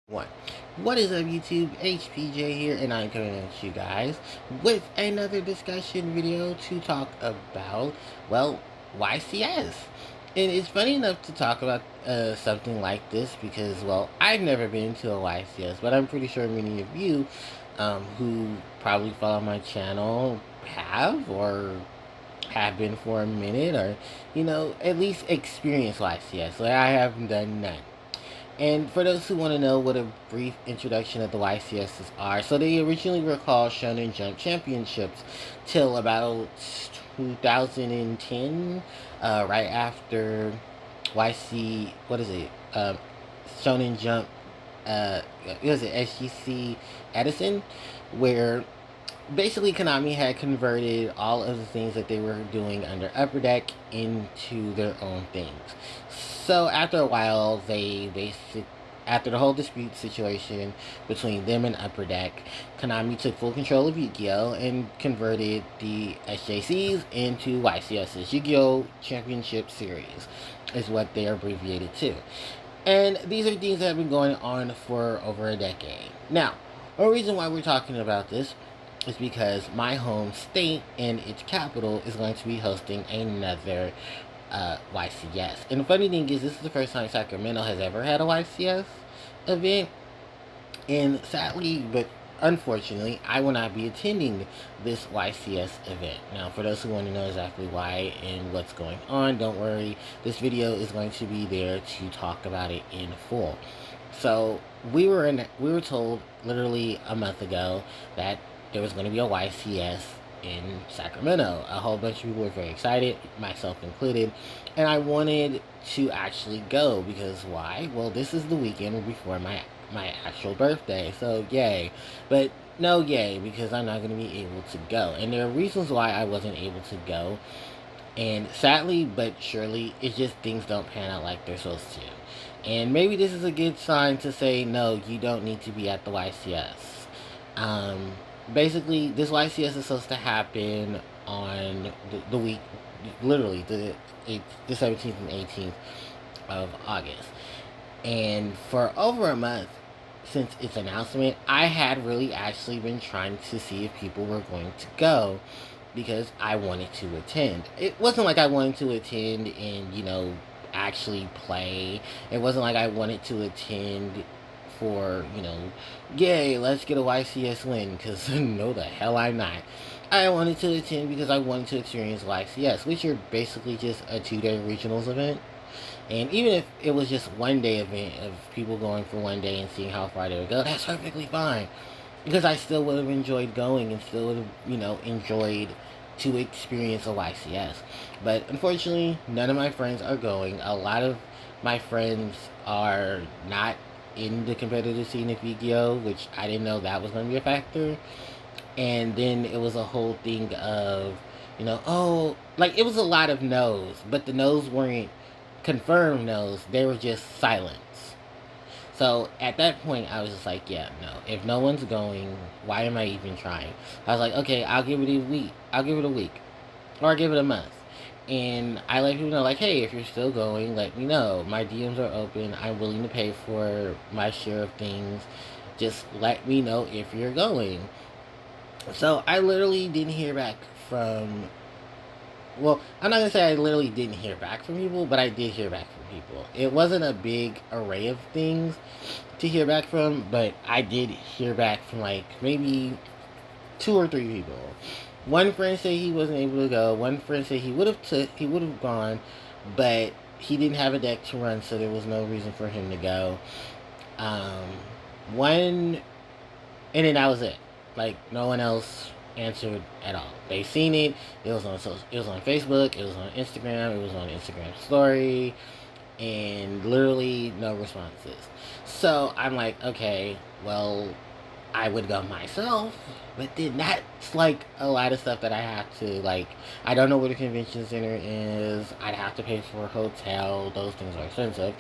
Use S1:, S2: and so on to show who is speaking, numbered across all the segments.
S1: One. What is up, YouTube? HPJ here, and I'm coming at you guys with another discussion video to talk about, well, YCS. And it's funny enough to talk about something like this because, well, I've never been to a YCS, but I'm pretty sure many of you who probably follow my channel have or have been for a minute or, at least experienced YCS. Like, I haven't done none. And for those who want to know what a brief introduction of the YCSs are, so they originally were called Shonen Jump Championships till about 2010, right after what is it? Shonen Jump, what was it, SGC Edison, where basically Konami had converted all of the things that they were doing under Upper Deck into their own things. So after a while, after the whole dispute situation between them and Upper Deck, Konami took full control of Yu-Gi-Oh! And converted the SJCs into YCS's Yu-Gi-Oh! Championship Series, is what they are abbreviated to. And these are things that have been going on for over a decade. Now, the reason why we're talking about this is because my home state and its capital is going to be hosting another YCS. And the funny thing is, this is the first time Sacramento has ever had a YCS event. And sadly, but unfortunately, I will not be attending this YCS event. Now, for those who want to know exactly why and what's going on, don't worry. This video is going to be there to talk about it in full. So we were told literally a month ago that there was going to be a YCS in Sacramento. A whole bunch of people were very excited, myself included, and I wanted to actually go because why? Well, this is the weekend before my actual birthday, so yay. But no yay, because I'm not going to be able to go. And there are reasons why I wasn't able to go. And sadly, but surely, it's just things don't pan out like they're supposed to. And maybe this is a good sign to say, no, you don't need to be at the YCS. Basically, this YCS is supposed to happen on the week, literally, the 17th and 18th of August. And for over a month since its announcement, I had really actually been trying to see if people were going to go because I wanted to attend. It wasn't like I wanted to attend and, actually play. It wasn't like I wanted to attend for, yay, let's get a YCS win, because no, the hell I'm not. I wanted to attend because I wanted to experience YCS, which are basically just a 2-day regionals event. And even if it was just 1-day event of people going for 1 day and seeing how far they would go, that's perfectly fine. Because I still would have enjoyed going and still would have, enjoyed to experience a YCS. But unfortunately, none of my friends are going. A lot of my friends are not in the competitive scene of Yu-Gi-Oh!, which I didn't know that was going to be a factor. And then it was a whole thing of, it was a lot of no's, but the no's weren't confirmed no's, they were just silence. So at that point, I was just like, yeah, no. If no one's going, why am I even trying? I was like, okay, I'll give it a week. Or I'll give it a month. And I let people know, like, hey, if you're still going, let me know. My DMs are open. I'm willing to pay for my share of things. Just let me know if you're going. So I literally didn't hear back from... Well, I'm not going to say I literally didn't hear back from people, but I did hear back from people. It wasn't a big array of things to hear back from, but I did hear back from, like, maybe 2 or 3 people. One friend said he wasn't able to go. One friend said he would have gone, but he didn't have a deck to run, so there was no reason for him to go. And then that was it. Like, no one else answered at all. They seen it. It was on Facebook. It was on Instagram. It was on Instagram story, and literally no responses. So I'm like, okay, well, I would go myself, but then that's like a lot of stuff that I have to, like, I don't know where the convention center is. I'd have to pay for a hotel. Those things are expensive.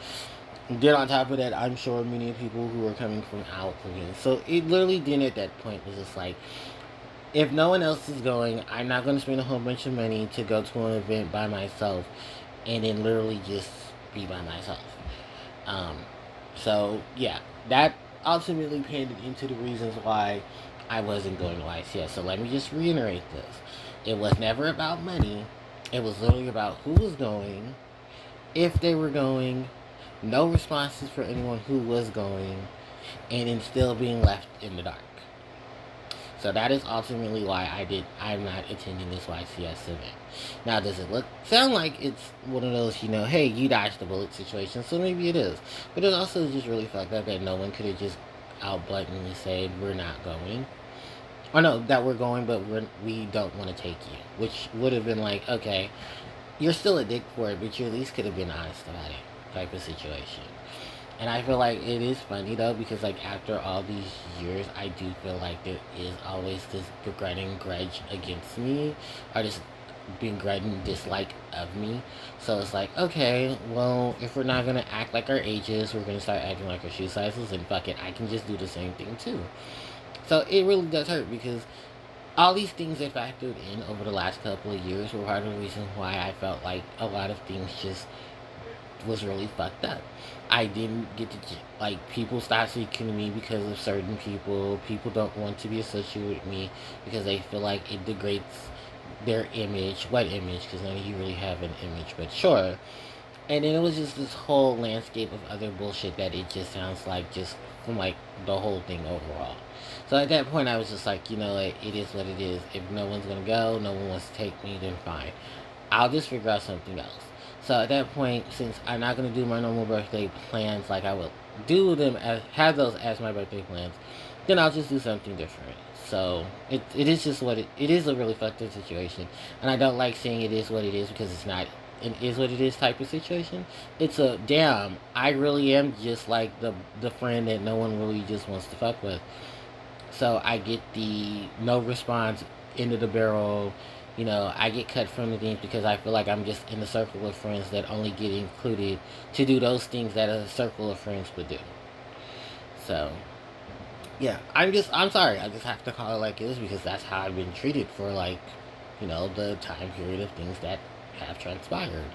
S1: Then on top of that, I'm sure many people who are coming from out of it. So it literally then at that point was just like, if no one else is going, I'm not going to spend a whole bunch of money to go to an event by myself and then literally just be by myself. So yeah, that ultimately panned into the reasons why I wasn't going to YCS. So let me just reiterate this. It was never about money. It was literally about who was going, if they were going, no responses for anyone who was going, and then still being left in the dark. So that is ultimately why I'm not attending this YCS event. Now, does it sound like it's one of those, hey, you dodged the bullet situation, so maybe it is. But it also just really fucked up that no one could have just out blatantly said, we're not going. Or no, that we're going, but we don't want to take you. Which would have been like, okay, you're still a dick for it, but you at least could have been honest about it, type of situation. And I feel like it is funny though, because like after all these years, I do feel like there is always this begrudging grudge against me, or this begrudging dislike of me. So it's like, okay, well, if we're not gonna act like our ages, we're gonna start acting like our shoe sizes, and fuck it, I can just do the same thing too. So it really does hurt, because all these things that factored in over the last couple of years were part of the reason why I felt like a lot of things just was really fucked up. I didn't get to, like, people stopped speaking to me because of certain people. People don't want to be associated with me because they feel like it degrades their image. What image? Because none of you really have an image, but sure. And then it was just this whole landscape of other bullshit that it just sounds like just from like the whole thing overall. So at that point, I was just like, it is what it is. If no one's gonna go, no one wants to take me, then fine. I'll just figure out something else. So at that point, since I'm not gonna do my normal birthday plans like I would have those as my birthday plans, then I'll just do something different. So it is just what it is, a really fucked up situation, and I don't like saying it is what it is, because it's not an is what it is type of situation. It's a damn, I really am just like the friend that no one really just wants to fuck with. So I get the no response, end of the barrel. I get cut from the things because I feel like I'm just in a circle of friends that only get included to do those things that a circle of friends would do. So, yeah, I'm sorry. I just have to call it like it is, because that's how I've been treated for, like, the time period of things that have transpired.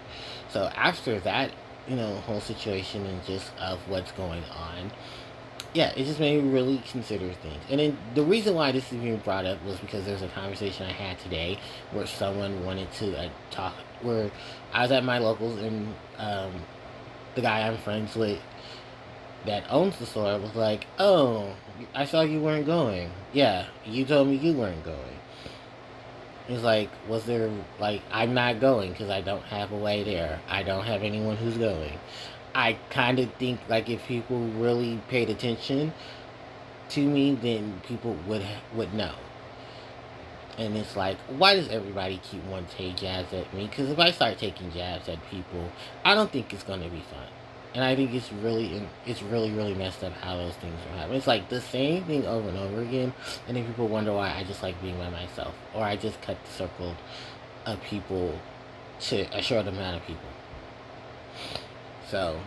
S1: So after that, whole situation and just of what's going on, yeah, it just made me really consider things. And then the reason why this is being brought up was because there's a conversation I had today where someone wanted to talk, where I was at my locals, and the guy I'm friends with that owns the store was like, oh, I saw you weren't going. Yeah, you told me you weren't going. It's like, was there, like, I'm not going because I don't have a way there. I don't have anyone who's going. I kind of think, like, if people really paid attention to me, then people would know. And it's like, why does everybody keep wanting to take jabs at me? Because if I start taking jabs at people, I don't think it's going to be fun. And I think it's really, really messed up how those things are happening. It's like the same thing over and over again. And then people wonder why I just like being by myself. Or I just cut the circle of people to a short amount of people. So,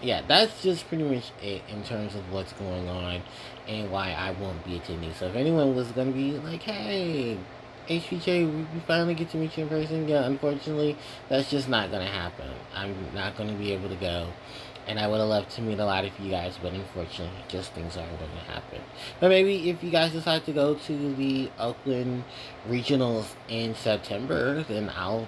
S1: yeah, that's just pretty much it in terms of what's going on and why I won't be attending. So if anyone was going to be like, hey, HPJ, we finally get to meet you in person, yeah, unfortunately, that's just not going to happen. I'm not going to be able to go. And I would have loved to meet a lot of you guys, but unfortunately, just things aren't going to happen. But maybe if you guys decide to go to the Oakland Regionals in September, then I'll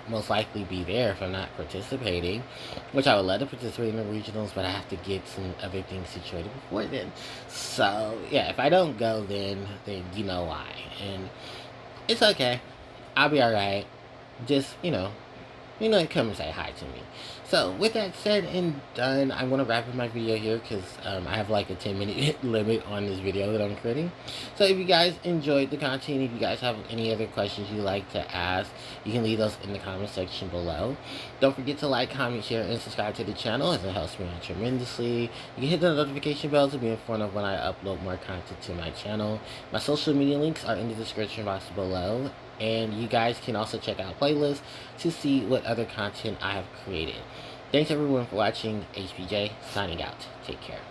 S1: most likely be there if I'm not participating, which I would love to participate in the regionals, but I have to get some other things situated before then. So yeah, if I don't go, then you know why, and it's okay. I'll be all right. Just come and say hi to me. So with that said and done, I'm gonna wrap up my video here because I have like a 10-minute limit on this video that I'm creating. So if you guys enjoyed the content, if you guys have any other questions you'd like to ask, you can leave those in the comment section below. Don't forget to like, comment, share, and subscribe to the channel, as it helps me out tremendously. You can hit the notification bell to be informed of when I upload more content to my channel. My social media links are in the description box below. And you guys can also check out playlists to see what other content I have created. Thanks everyone for watching. HPJ signing out. Take care.